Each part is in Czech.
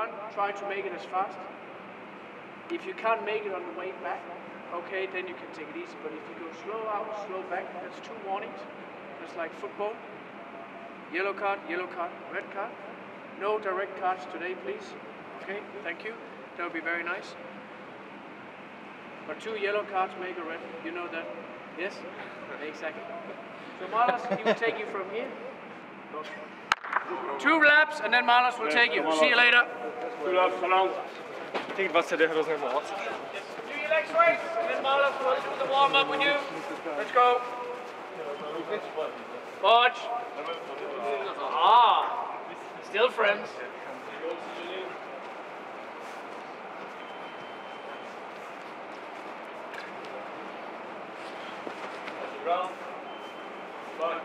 run, try to make it as fast. If you can't make it on the way back, okay, then you can take it easy. But if you go slow out, slow back, that's 2 warnings. That's like football. Yellow card, red card. No direct cards today, please. Okay, thank you. That would be very nice. But 2 yellow cards make a red. You know that? Yes? Exactly. So Marlos, he will take you from here. 2 laps and then Marlos will take you. See you later. 2 laps around. Těch 20 je hrozně moc. Do your legs race and then Marlos will do the warm up with you. Let's go. Watch. Ah, still friends. Round. Back.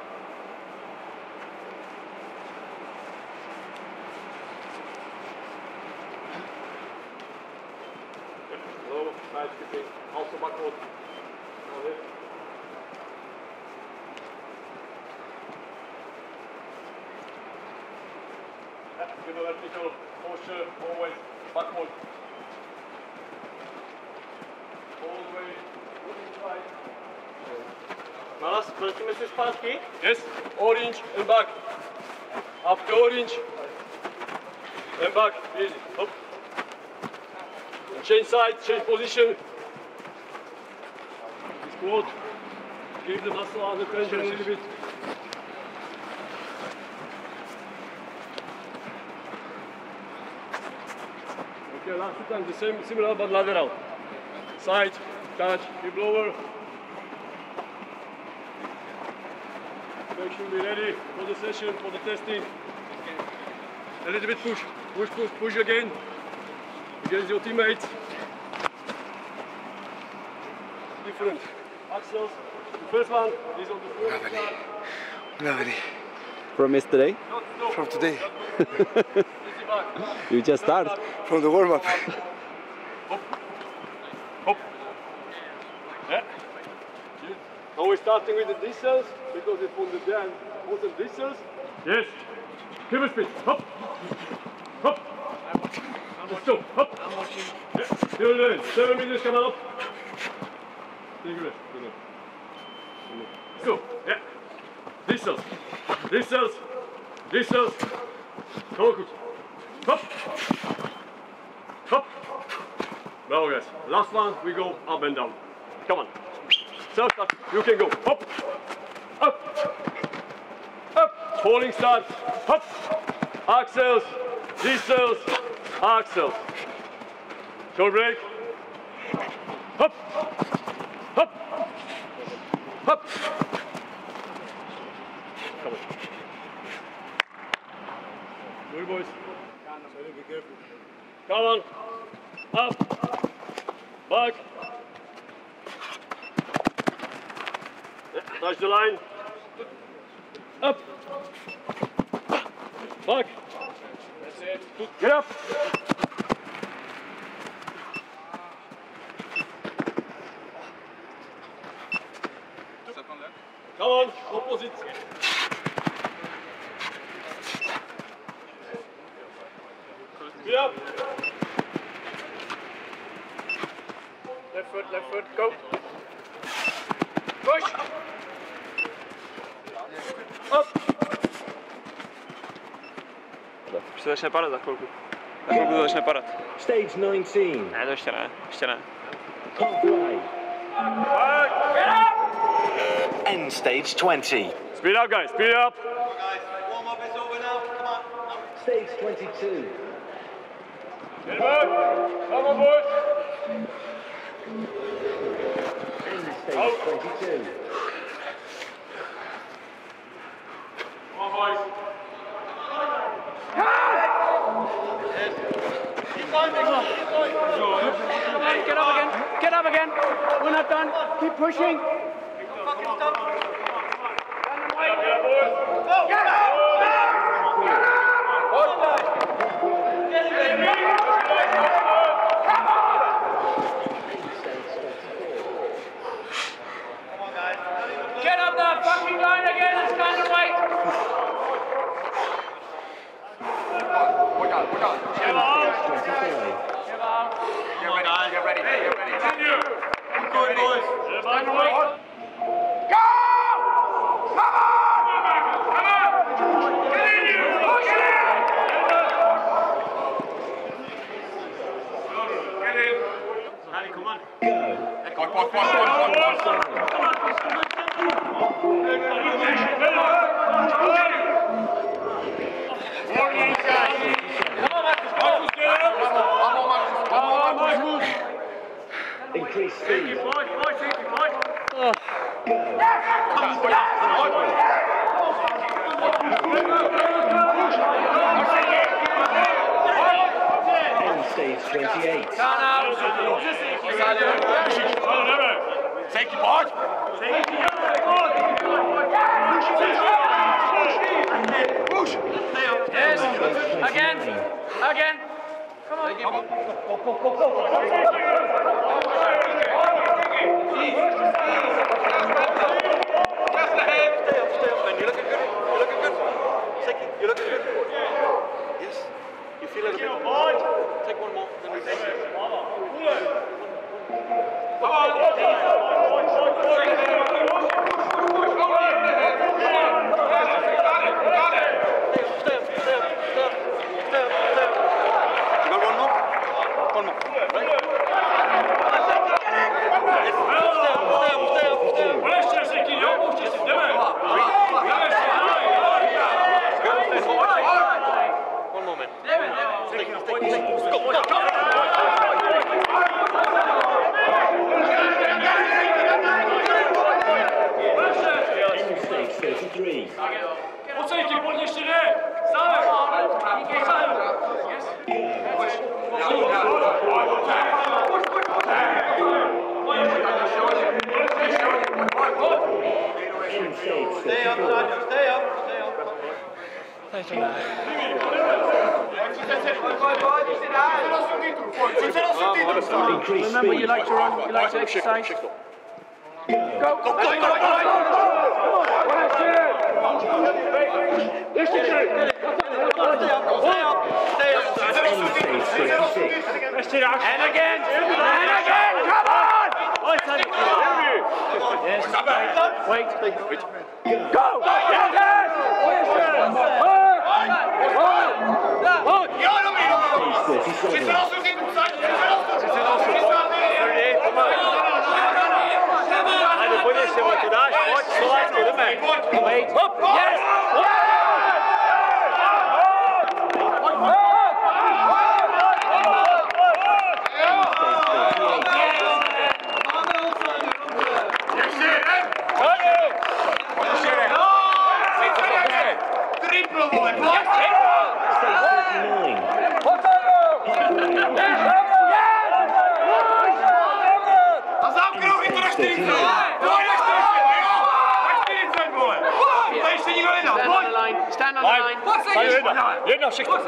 Low, side skipping, also backward. Give a vertical posture, always backward. All the way, inside. Malas, vrátíme se zpátky? Yes, orange and back. Up to orange. And back, easy. Hop. And change side, change position. Squat. Give the muscle under tension a little bit. Okay, last 2 times the same, similar but lateral. Side, touch, hip lower. Make sure we're ready for the session, for the testing. A little bit push, push again against your teammates. Different axles. The first one is on the first side. Unavený. From yesterday? From today. You just start? From the warm-up. Hop. Hop. Yeah. Now we're starting with the distance because it's from the jam. Important distance. Yes. Give a speed. Hop. Hop. Let's go. Hop. Yeah. You're doing 7 meters, come up. Take a rest. Let's go. Yeah. Distance. Distance. Distance. Go good. Hop. Hop. Now guys, last one we go up and down. Come on. Self start. You can go. Hop. Up. Up. Falling start. Hop. Axles. Distance. Axles. Short break. Hop. Hop. Hop. Come on. Good boys. Be careful. Come on. Up. Back. Touch the line. Up. Back. That's it. Get up. Come on, opposite. Get up. Left foot, go. Push. Up. Už se začne padat za chvilku. Za chvilku to začne padat. Stage 19. Ne, to ještě ne, ještě ne. End stage 20. Speed up, guys, speed up. Warm up is over now. Come on. Stage 22. Get back. Come on, boys. End stage 22. Come on, boys. Get up again. Get up again. We're not done. Keep pushing. Fucking stop. Get up that fucking line again. It's kind of right. Get ready. Continue. Good boys. Stand away. Go! Come on! Get in you! Push it in! Get in. Harry, come on. Increase speed. End stage 28. Take it, boy. Push! Yes! Again! Come on! Just ahead. Stay up, man. You're looking good. You're looking good. Yes. You feel it a bit. Take one more. Then we take it. Come Remember, you like to run, you like to exercise. Go! And again! Come on! Yes. Wait. Go! Wait. Yes! Stand on the line. Jedna, všechno.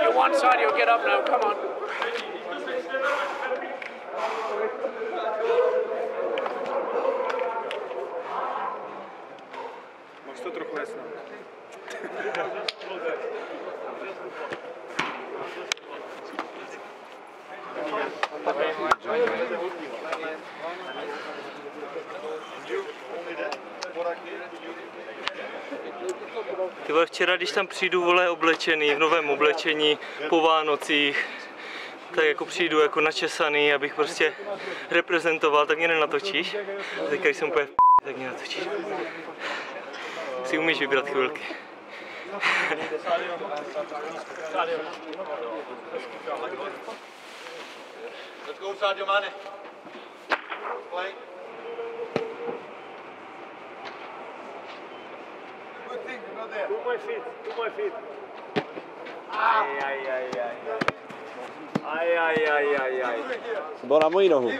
You're one side, you'll get up now, come on. Máš to trochu jasné. Ty vole, včera, když tam přijdu, vole, oblečený, v novém oblečení, po Vánocích, tak jako přijdu jako načesaný, abych prostě reprezentoval, tak mě nenatočíš. A teď, když jsem úplně tak mě natočíš. Si umíš vybrat chvilky. Let's go, Sadio Mane. Play. Good thing. To my feet, to my feet. Aj. Bylo na moji nohu.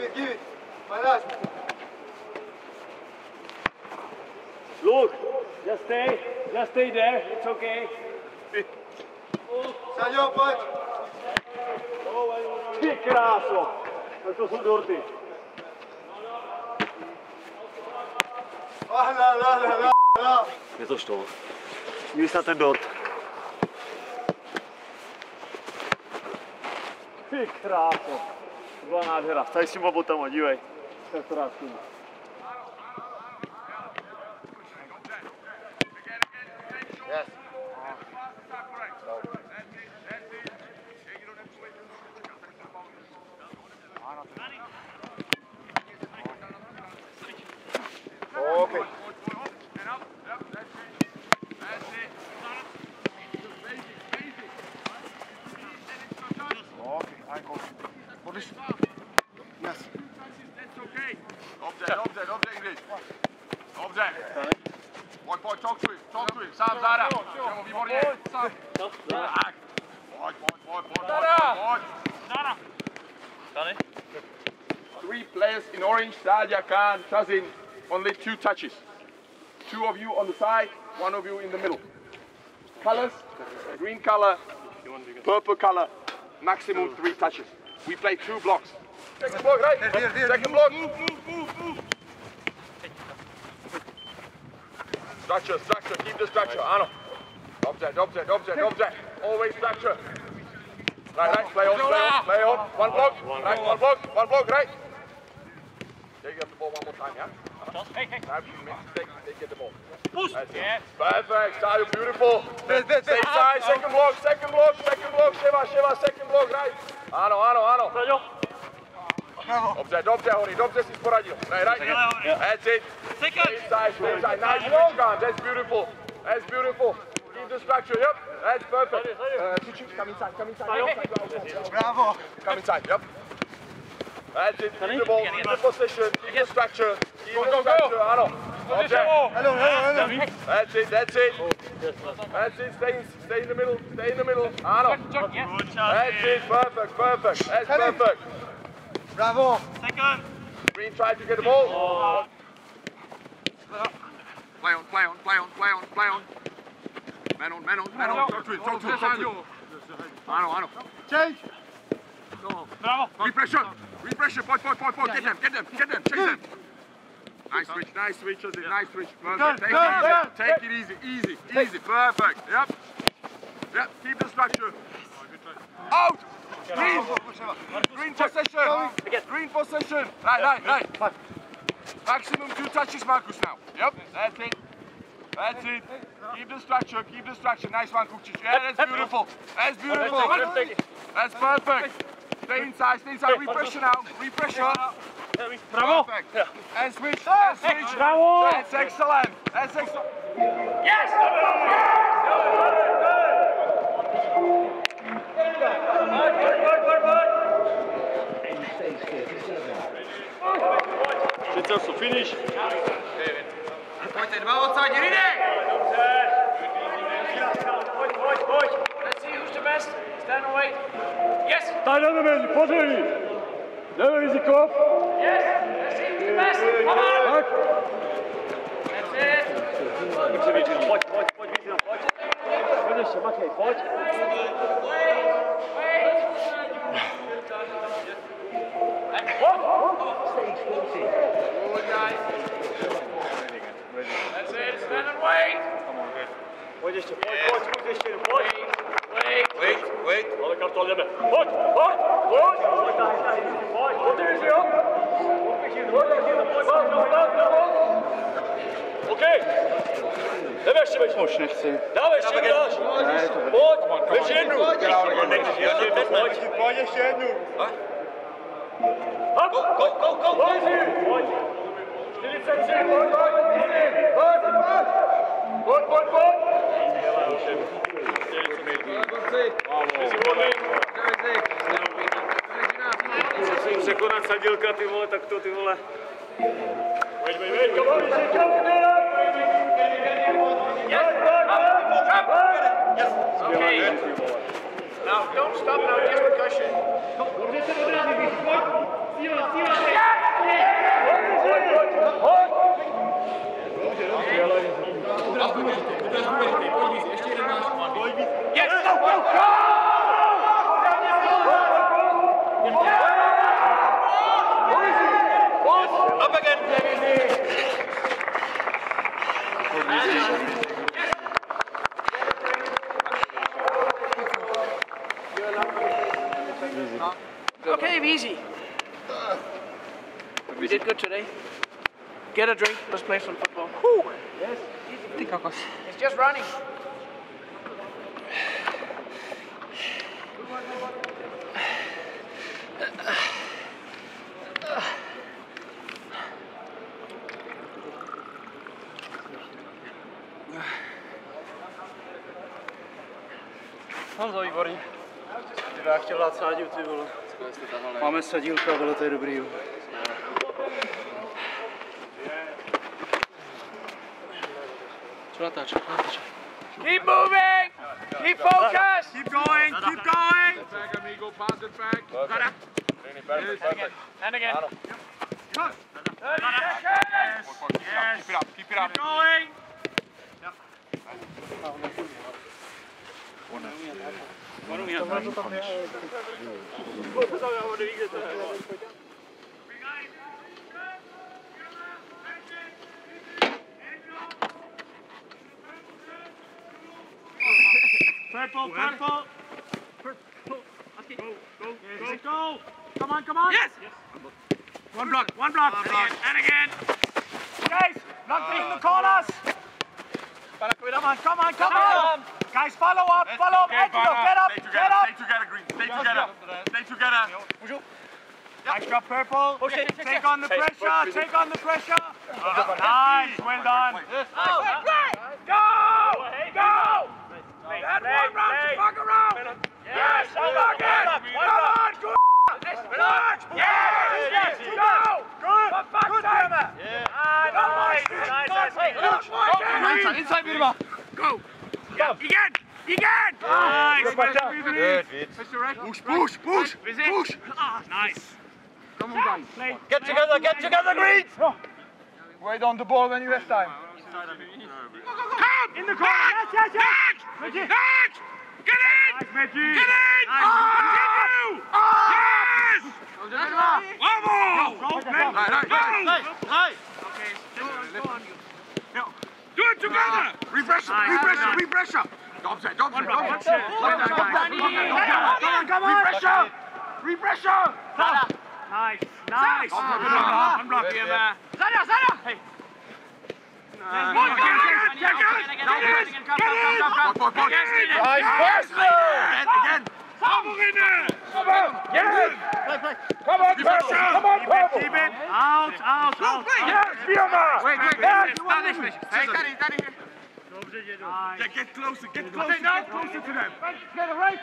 Look, just stay there, it's okay. Sadio, pojď! Ty kráso, tak to jsou dorty. Je to štol. Dívej se na ten dort. Ty kráso, to byla nádhera. Tady s těma botama, dívej. Tak to rád zkumu. Yes. Okay. Yes. Dobře, Ingrid. Dobře. Pojď, talk to him. Sám záda. Čemu, výborně. Sám. Tak. Pojď. Záda. Three players in orange, Sadia, Khan, Shazin, only 2 touches. 2 of you on the side, 1 of you in the middle. Colors, green color, purple color, maximum 3 touches. We play 2 blocks. Second block, right? Second block. Move. Structure, keep the structure, ano. Dobře. Always structure. Right, play on. One block, right? Take up the ball one more time, yeah? They get the ball. Push! Yeah. Perfect, Sadio, beautiful. Stay side, second block, Shiva, second block, right? Ano. Dobře, Hori, dobře si poradil. Right. That's it. Stay side. Nice, Lukas, that's beautiful. Keep the structure, yep. That's perfect. Come inside. Bravo! Come inside, yep. That's it, keep the ball, keep the position, keep the structure, ano. Dobře. Hello. That's it. Stay in the middle, ano. That's it, perfect. That's perfect. Bravo! Second. Green, try to get the ball. Play on. Man on. Talk to him. Ano. Change! Bravo. Repressure. Point. Get them. Chase them. Nice switch. Perfect. Take it easy. Perfect. Yep. Keep the structure. Out. Green possession. Right. Maximum 2 touches, Marcus now. Yep. That's it. Keep the structure. Nice one, Kukic. Yeah, that's beautiful. That's perfect. Stay inside. Repressure now. Bravo. Perfect. And switch. Bravo. That's excellent. Yes! Good. Finish. Pojďte, 2 odsad, Rinek! Pojď. Let's see who's the best. Stand and wait. Yes! Stand on the man, pozorný. Never rizikov. Yes! Let's see who's the best. Come on! Tak. That's it. Pojď, Vízina, pojď. Pojď ještě, Matěj, pojď. Wait. Stage 40. Good, guys. That's it. Stand and wait. Pojď ještě, pojď. Wait. Ale kartol jdeme. Pojď. OK. Jdeme ještě več. Už nechci. Dáme ještě jednu dáš. Pojď. Ještě jednu. Pojď ještě jednu. Hop. Go. Pojď. 43. Pojď. Musím překonat Sadílka, ty vole, tak to, ty vole. Wait, come on, yes! Okay. Now don't stop now, just percussion. Yes! Go, go, go! Up again! Okay, easy. We did good today. Get a drink, let's play some football. Yes. It's just running. Honzo, výborně. Já chtěl dát Sáďu, ty vole. Máme Sadílka, vole, to je dobrý. Co natáčet? Keep moving! Keep focused! Keep going, keep going! Back, amigo, pass it back. Perfect. And again. Good. 30 seconds! Yes. Keep it up, keep it up. Keep going! Purple, purple. Purple. Go, go. Come on, come on. Yes! One block, one block. And again! Guys, block in the corners. Come on, come on. Guys, follow up, follow up. Get up, get up. Stay together, Green. Stay together. Stay together. Nice job, purple. Take on the pressure, take on the pressure. Nice, well done. Go! Go! That one round to fuck around! Yes! Come on, good! Yes! Go! Good! For fuck's sake! Nice! Inside, Birmou! Go! Again! Nice. Push! Push! Nice. Get together, Greens! Wait on the ball when you have time. Come! In the corner! Yes! Maggie! Back! Get in! Nice, Maggie! Get in! Continue! Yes! Vamos! Go, man! Nice! Do it together! Repressure! Don't Come on! Repressure! Nice! One block here, man. Sada! Hey! Again! Keep it! Out! Yes, Birmou! Wait! Get closer to them. Get it right!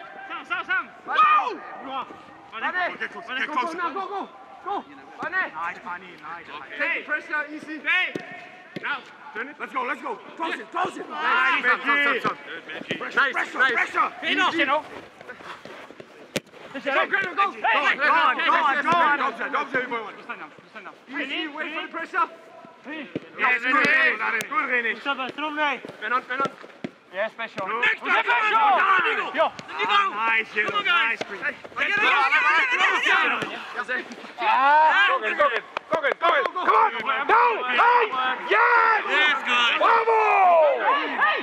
Get closer. Go! Nice, Bunny, nice. Take the pressure, easy. Hey! Now, turn it. Let's go. Close it. Nice, Maggie. Pressure. Easy. Go. Easy, wait for the pressure. Yes, good, René. Ben on. Yes, special. Next up, Nico! Nice, Come on, guys. nice, Green. Get Go! Hey! Yes! Yes, good. Vamos!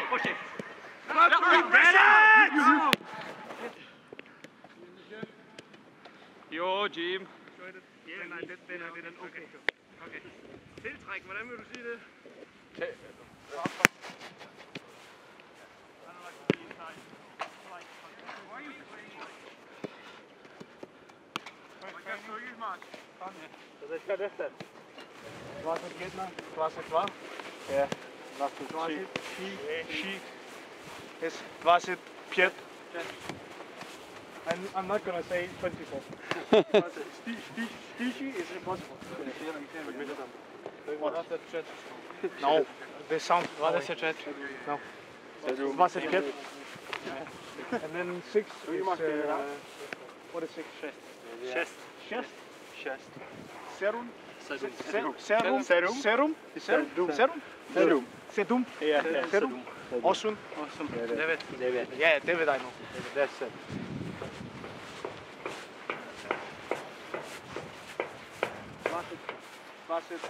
Push it. Jo, Jim. Den er den. Okay. Tiltræk, hvordan vil du sige det? Teďka 10. 21, 22. Je, 23. She is 25. I'm not gonna say 24. Stishi is impossible. No, this sounds 23. No. 25. And then 6 is, what is 6? Šest. Šest? Šest. Serum? Sedm. Serum? Serum? Serum? Serum? Serum? Sedum? Yeah, Serum? Osm? Devět. Yeah, David, I know. That's it. Dvacet.